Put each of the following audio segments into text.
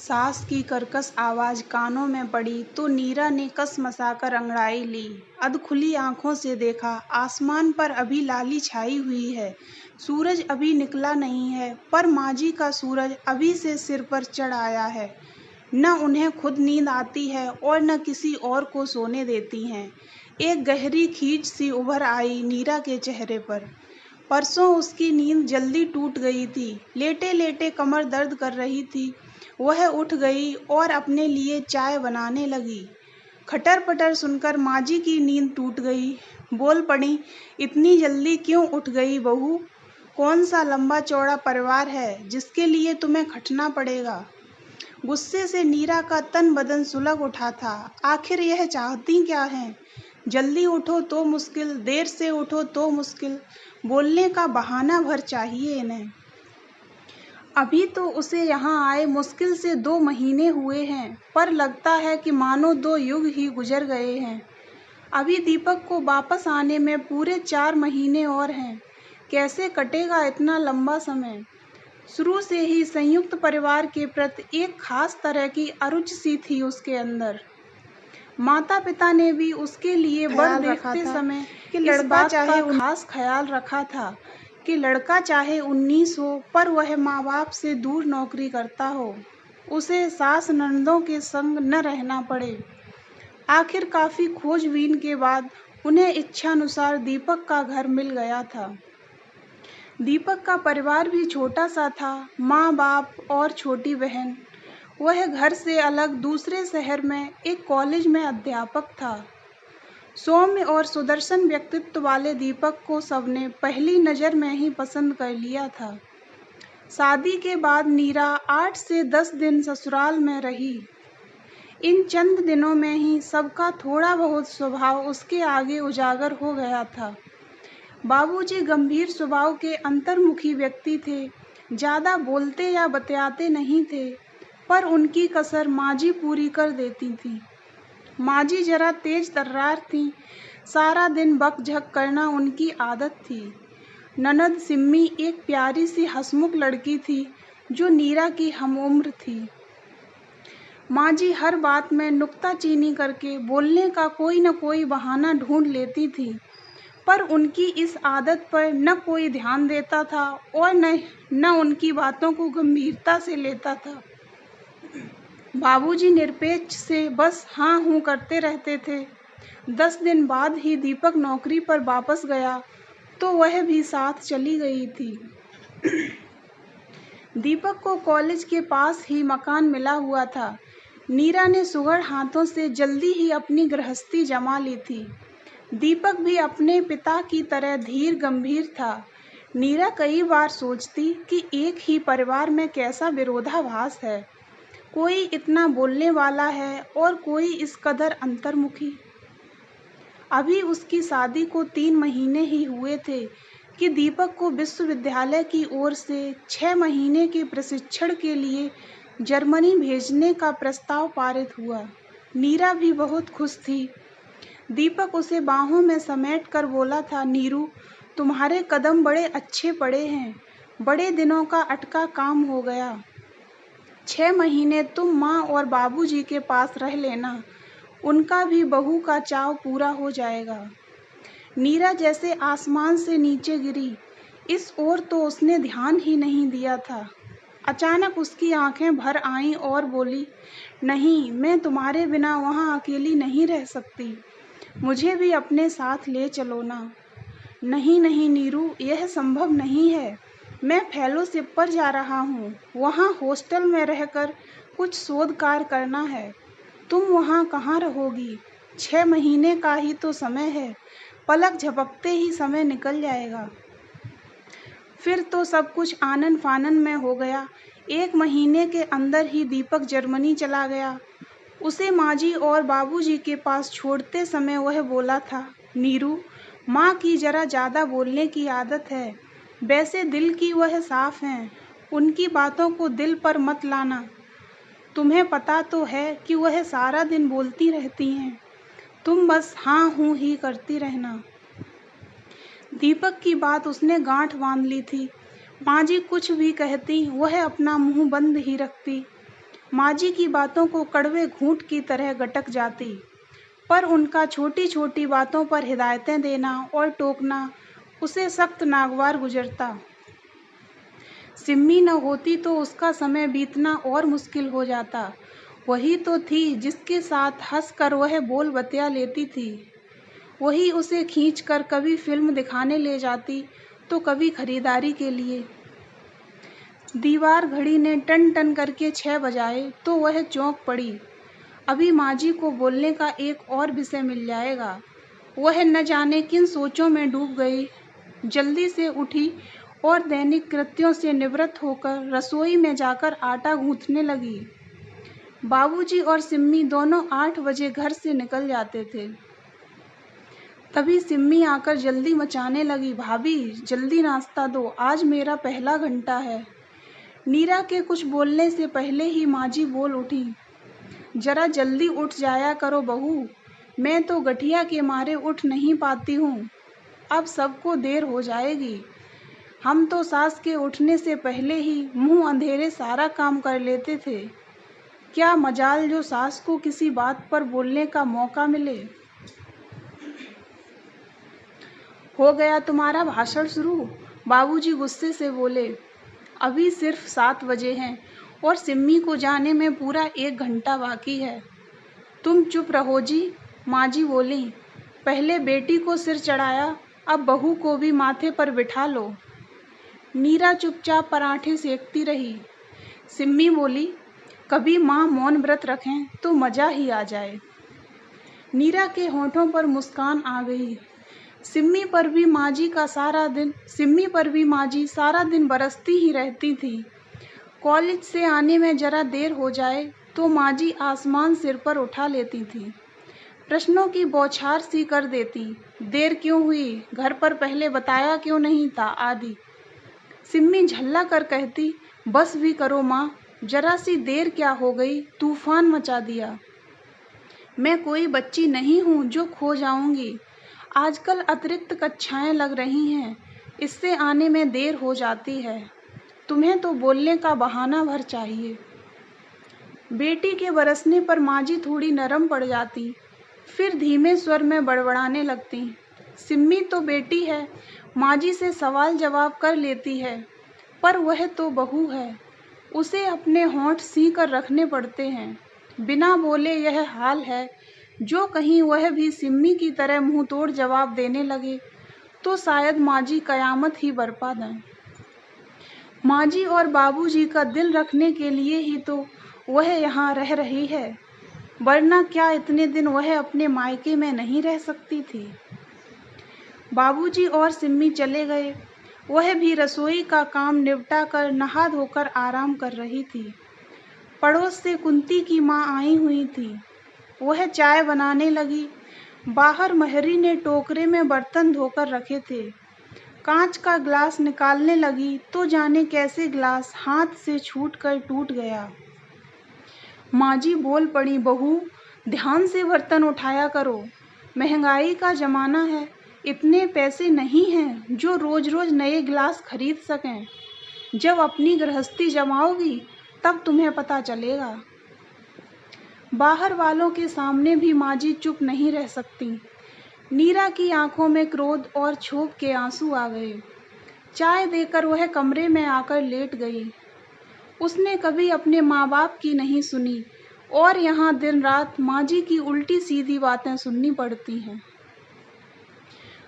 सास की कर्कश आवाज कानों में पड़ी तो नीरा ने कस मसाकर अंगड़ाई ली। अधखुली आंखों से देखा, आसमान पर अभी लाली छाई हुई है, सूरज अभी निकला नहीं है, पर माजी का सूरज अभी से सिर पर चढ़ आया है। न उन्हें खुद नींद आती है और न किसी और को सोने देती हैं। एक गहरी खींच सी उभर आई नीरा के चेहरे पर। परसों उसकी नींद जल्दी टूट गई थी, लेटे लेटे कमर दर्द कर रही थी। वह उठ गई और अपने लिए चाय बनाने लगी। खटर पटर सुनकर माजी की नींद टूट गई। बोल पड़ी, इतनी जल्दी क्यों उठ गई बहू? कौन सा लंबा चौड़ा परिवार है जिसके लिए तुम्हें खटना पड़ेगा? गुस्से से नीरा का तन बदन सुलग उठा था। आखिर यह चाहती क्या है? जल्दी उठो तो मुश्किल, देर से उठो तो मुश्किल। बोलने का बहाना भर चाहिए इन्हें। अभी तो उसे यहाँ आए मुश्किल से 2 महीने हुए हैं, पर लगता है कि मानो 2 युग ही गुजर गए हैं। अभी दीपक को वापस आने में पूरे 4 महीने और हैं। कैसे कटेगा इतना लंबा समय? शुरू से ही संयुक्त परिवार के प्रति एक खास तरह की अरुचि सी थी उसके अंदर। माता पिता ने भी उसके लिए बड़ देखते समय कि लड़का चाहे खास ख्याल रखा था कि लड़का चाहे 19 हो, पर वह माँ बाप से दूर नौकरी करता हो, उसे सास ननदों के संग न रहना पड़े। आखिर काफ़ी खोजबीन के बाद उन्हें इच्छानुसार दीपक का घर मिल गया था। दीपक का परिवार भी छोटा सा था, माँ बाप और छोटी बहन। वह घर से अलग दूसरे शहर में एक कॉलेज में अध्यापक था। सौम्य और सुदर्शन व्यक्तित्व वाले दीपक को सबने पहली नज़र में ही पसंद कर लिया था। शादी के बाद नीरा 8 से 10 दिन ससुराल में रही। इन चंद दिनों में ही सबका थोड़ा बहुत स्वभाव उसके आगे उजागर हो गया था। बाबूजी गंभीर स्वभाव के अंतर्मुखी व्यक्ति थे, ज़्यादा बोलते या बतियाते नहीं थे, पर उनकी कसर माजी पूरी कर देती थी। माजी जरा तेज तर्रार थीं, सारा दिन बक-झक करना उनकी आदत थी। ननद सिम्मी एक प्यारी सी हंसमुख लड़की थी जो नीरा की हमउम्र थी। माजी हर बात में नुक्ताचीनी करके बोलने का कोई न कोई बहाना ढूंढ लेती थी, पर उनकी इस आदत पर न कोई ध्यान देता था और न उनकी बातों को गंभीरता से लेता था। बाबूजी निरपेक्ष से बस हाँ हूँ करते रहते थे। 10 दिन बाद ही दीपक नौकरी पर वापस गया तो वह भी साथ चली गई थी। दीपक को कॉलेज के पास ही मकान मिला हुआ था। नीरा ने सुघड़ हाथों से जल्दी ही अपनी गृहस्थी जमा ली थी। दीपक भी अपने पिता की तरह धीर गंभीर था। नीरा कई बार सोचती कि एक ही परिवार में कैसा विरोधाभास है, कोई इतना बोलने वाला है और कोई इस कदर अंतर्मुखी। अभी उसकी शादी को 3 महीने ही हुए थे कि दीपक को विश्वविद्यालय की ओर से 6 महीने के प्रशिक्षण के लिए जर्मनी भेजने का प्रस्ताव पारित हुआ। नीरा भी बहुत खुश थी। दीपक उसे बाहों में समेट कर बोला था, नीरू, तुम्हारे कदम बड़े अच्छे पड़े हैं, बड़े दिनों का अटका काम हो गया। 6 महीने तुम माँ और बाबूजी के पास रह लेना, उनका भी बहू का चाव पूरा हो जाएगा। नीरा जैसे आसमान से नीचे गिरी। इस ओर तो उसने ध्यान ही नहीं दिया था। अचानक उसकी आंखें भर आईं और बोली, नहीं, मैं तुम्हारे बिना वहाँ अकेली नहीं रह सकती, मुझे भी अपने साथ ले चलो ना। नहीं नहीं नीरू, यह संभव नहीं है। मैं फेलोशिप पर जा रहा हूँ, वहाँ हॉस्टल में रहकर कुछ शोध कार्य करना है। तुम वहाँ कहाँ रहोगी? 6 महीने का ही तो समय है, पलक झपकते ही समय निकल जाएगा। फिर तो सब कुछ आनन फानन में हो गया। 1 महीने के अंदर ही दीपक जर्मनी चला गया। उसे माजी और बाबूजी के पास छोड़ते समय वह बोला था, नीरू, माँ की जरा ज़्यादा बोलने की आदत है, वैसे दिल की वह साफ हैं, उनकी बातों को दिल पर मत लाना। तुम्हें पता तो है कि वह सारा दिन बोलती रहती हैं, तुम बस हाँ हूँ ही करती रहना। दीपक की बात उसने गांठ बांध ली थी। माँ जी कुछ भी कहती, वह अपना मुंह बंद ही रखती। माँ जी की बातों को कड़वे घूंट की तरह गटक जाती, पर उनका छोटी छोटी बातों पर हिदायतें देना और टोकना उसे सख्त नागवार गुजरता। सिम्मी न होती तो उसका समय बीतना और मुश्किल हो जाता। वही तो थी जिसके साथ हंसकर वह बोल बतिया लेती थी। वही उसे खींचकर कभी फिल्म दिखाने ले जाती तो कभी खरीदारी के लिए। दीवार घड़ी ने टन टन करके 6 बजाए तो वह चौंक पड़ी। अभी माँ जी को बोलने का एक और विषय मिल जाएगा। वह न जाने किन सोचों में डूब गई। जल्दी से उठी और दैनिक कृत्यों से निवृत्त होकर रसोई में जाकर आटा गूंथने लगी। बाबूजी और सिम्मी दोनों 8 बजे घर से निकल जाते थे। तभी सिम्मी आकर जल्दी मचाने लगी, भाभी जल्दी नाश्ता दो, आज मेरा पहला घंटा है। नीरा के कुछ बोलने से पहले ही माँ जी बोल उठी, जरा जल्दी उठ जाया करो बहू, मैं तो गठिया के मारे उठ नहीं पाती हूँ। अब सबको देर हो जाएगी। हम तो सास के उठने से पहले ही मुंह अंधेरे सारा काम कर लेते थे। क्या मजाल जो सास को किसी बात पर बोलने का मौका मिले। हो गया तुम्हारा भाषण शुरू? बाबूजी गुस्से से बोले। अभी सिर्फ 7 बजे हैं और सिम्मी को जाने में पूरा 1 घंटा बाकी है। तुम चुप रहो जी, माँ जी बोली। पहले बेटी को सिर चढ़ाया, अब बहू को भी माथे पर बिठा लो। नीरा चुपचाप पराठे सेकती रही। सिम्मी बोली, कभी माँ मौन व्रत रखें तो मज़ा ही आ जाए। नीरा के होठों पर मुस्कान आ गई। सिम्मी पर भी माँ जी सारा दिन बरसती ही रहती थी। कॉलेज से आने में जरा देर हो जाए तो माँ जी आसमान सिर पर उठा लेती थी। प्रश्नों की बौछार सी कर देती, देर क्यों हुई, घर पर पहले बताया क्यों नहीं था, आदि। सिम्मी झल्ला कर कहती, बस भी करो माँ, जरा सी देर क्या हो गई, तूफान मचा दिया। मैं कोई बच्ची नहीं हूँ जो खो जाऊंगी। आजकल अतिरिक्त कक्षाएं लग रही हैं, इससे आने में देर हो जाती है। तुम्हें तो बोलने का बहाना भर चाहिए। बेटी के बरसने पर माँ जी थोड़ी नरम पड़ जाती, फिर धीमे स्वर में बड़बड़ाने लगती। सिम्मी तो बेटी है, माँ जी से सवाल जवाब कर लेती है, पर वह तो बहू है, उसे अपने होंठ सी कर रखने पड़ते हैं। बिना बोले यह हाल है। जो कहीं वह भी सिम्मी की तरह मुंह तोड़ जवाब देने लगे तो शायद माँ जी कयामत ही बरपा दें। माँ जी और बाबूजी का दिल रखने के लिए ही तो वह यहाँ रह रही है, वरना क्या इतने दिन वह अपने मायके में नहीं रह सकती थी। बाबूजी और सिम्मी चले गए। वह भी रसोई का काम निपटा कर नहा धोकर आराम कर रही थी। पड़ोस से कुंती की माँ आई हुई थी। वह चाय बनाने लगी। बाहर महरी ने टोकरे में बर्तन धोकर रखे थे। कांच का ग्लास निकालने लगी तो जाने कैसे ग्लास हाथ से छूटकर टूट गया। माँ जी बोल पड़ी, बहू ध्यान से बर्तन उठाया करो, महंगाई का जमाना है, इतने पैसे नहीं हैं जो रोज रोज नए गिलास खरीद सकें। जब अपनी गृहस्थी जमाओगी तब तुम्हें पता चलेगा। बाहर वालों के सामने भी माँ जी चुप नहीं रह सकती। नीरा की आंखों में क्रोध और क्षोभ के आंसू आ गए। चाय देकर वह कमरे में आकर लेट गई। उसने कभी अपने माँ बाप की नहीं सुनी और यहाँ दिन रात माँ जी की उल्टी सीधी बातें सुननी पड़ती हैं।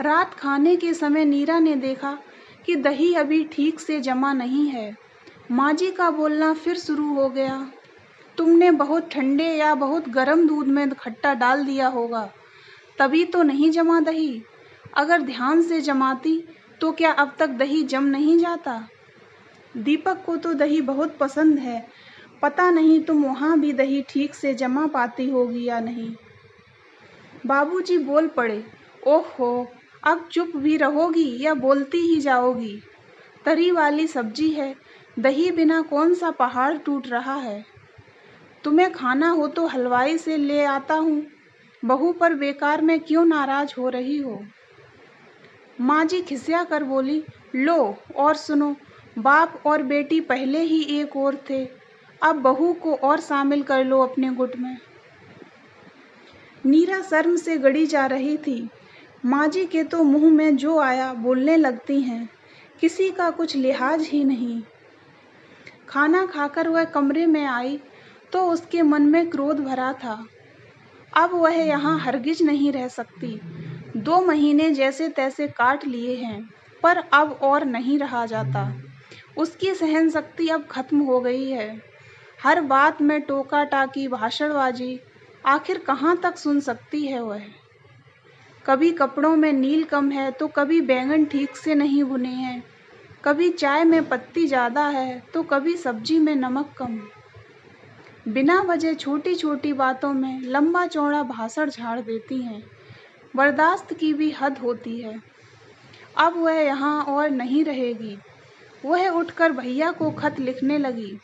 रात खाने के समय नीरा ने देखा कि दही अभी ठीक से जमा नहीं है। माँ जी का बोलना फिर शुरू हो गया, तुमने बहुत ठंडे या बहुत गर्म दूध में खट्टा डाल दिया होगा, तभी तो नहीं जमा दही। अगर ध्यान से जमाती तो क्या अब तक दही जम नहीं जाता। दीपक को तो दही बहुत पसंद है, पता नहीं तुम वहाँ भी दही ठीक से जमा पाती होगी या नहीं। बाबूजी बोल पड़े, ओहो, अब चुप भी रहोगी या बोलती ही जाओगी। तरी वाली सब्जी है, दही बिना कौन सा पहाड़ टूट रहा है। तुम्हें खाना हो तो हलवाई से ले आता हूँ, बहू पर बेकार में क्यों नाराज हो रही हो। माँ जी खिसिया कर बोली, लो और सुनो, बाप और बेटी पहले ही एक और थे, अब बहू को और शामिल कर लो अपने गुट में। नीरा शर्म से गड़ी जा रही थी। माँ जी के तो मुंह में जो आया बोलने लगती हैं, किसी का कुछ लिहाज ही नहीं। खाना खाकर वह कमरे में आई तो उसके मन में क्रोध भरा था। अब वह यहाँ हरगिज नहीं रह सकती। 2 महीने जैसे तैसे काट लिए हैं, पर अब और नहीं रहा जाता। उसकी सहन शक्ति अब खत्म हो गई है। हर बात में टोका टाकी भाषणबाजी, आखिर कहाँ तक सुन सकती है वह। कभी कपड़ों में नील कम है तो कभी बैंगन ठीक से नहीं भुने हैं, कभी चाय में पत्ती ज़्यादा है तो कभी सब्जी में नमक कम। बिना वजह छोटी छोटी बातों में लंबा चौड़ा भाषण झाड़ देती हैं। बर्दाश्त की भी हद होती है। अब वह यहाँ और नहीं रहेगी। वह उठकर भैया को खत लिखने लगी।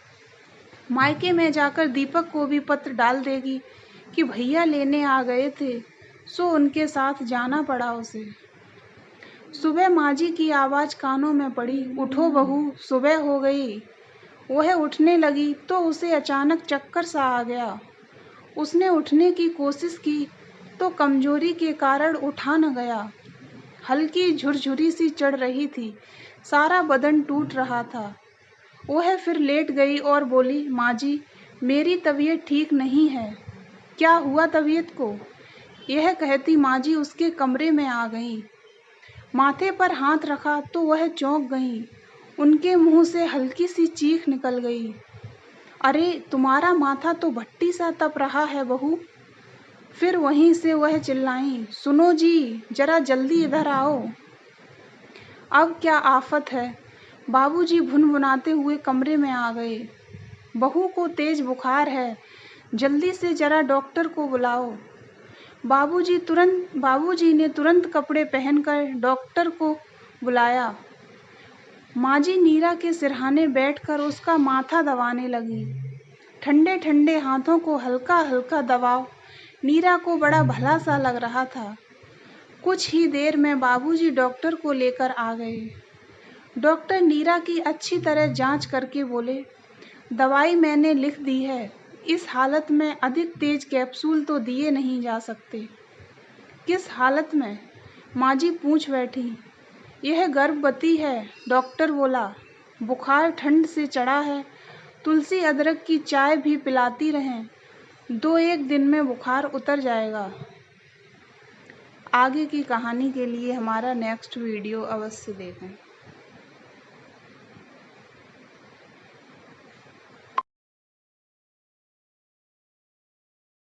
मायके में जाकर दीपक को भी पत्र डाल देगी कि भैया लेने आ गए थे, सो उनके साथ जाना पड़ा उसे। सुबह माँ जी की आवाज़ कानों में पड़ी, उठो बहू, सुबह हो गई। वह उठने लगी तो उसे अचानक चक्कर सा आ गया। उसने उठने की कोशिश की तो कमजोरी के कारण उठा न गया। हल्की झुरझुरी सी चढ़ रही थी, सारा बदन टूट रहा था। वह फिर लेट गई और बोली, माँ जी, मेरी तबीयत ठीक नहीं है। क्या हुआ तबीयत को? यह कहती माँ जी उसके कमरे में आ गईं। माथे पर हाथ रखा तो वह चौंक गईं। उनके मुंह से हल्की सी चीख निकल गई। अरे, तुम्हारा माथा तो भट्टी सा तप रहा है बहू। फिर वहीं से वह चिल्लाईं, सुनो जी, जरा जल्दी इधर आओ। अब क्या आफत है। बाबूजी भुनभुनाते हुए कमरे में आ गए। बहू को तेज बुखार है, जल्दी से जरा डॉक्टर को बुलाओ। बाबूजी ने तुरंत कपड़े पहनकर डॉक्टर को बुलाया। माँ जी नीरा के सिरहाने बैठकर उसका माथा दबाने लगी। ठंडे ठंडे हाथों को हल्का हल्का दबाव नीरा को बड़ा भला सा लग रहा था। कुछ ही देर में बाबूजी डॉक्टर को लेकर आ गए। डॉक्टर नीरा की अच्छी तरह जांच करके बोले, दवाई मैंने लिख दी है। इस हालत में अधिक तेज कैप्सूल तो दिए नहीं जा सकते। किस हालत में? माँ जी पूछ बैठी। यह गर्भवती है, डॉक्टर बोला। बुखार ठंड से चढ़ा है, तुलसी अदरक की चाय भी पिलाती रहें। 2-1 दिन में बुखार उतर जाएगा। आगे की कहानी के लिए हमारा नेक्स्ट वीडियो अवश्य देखें।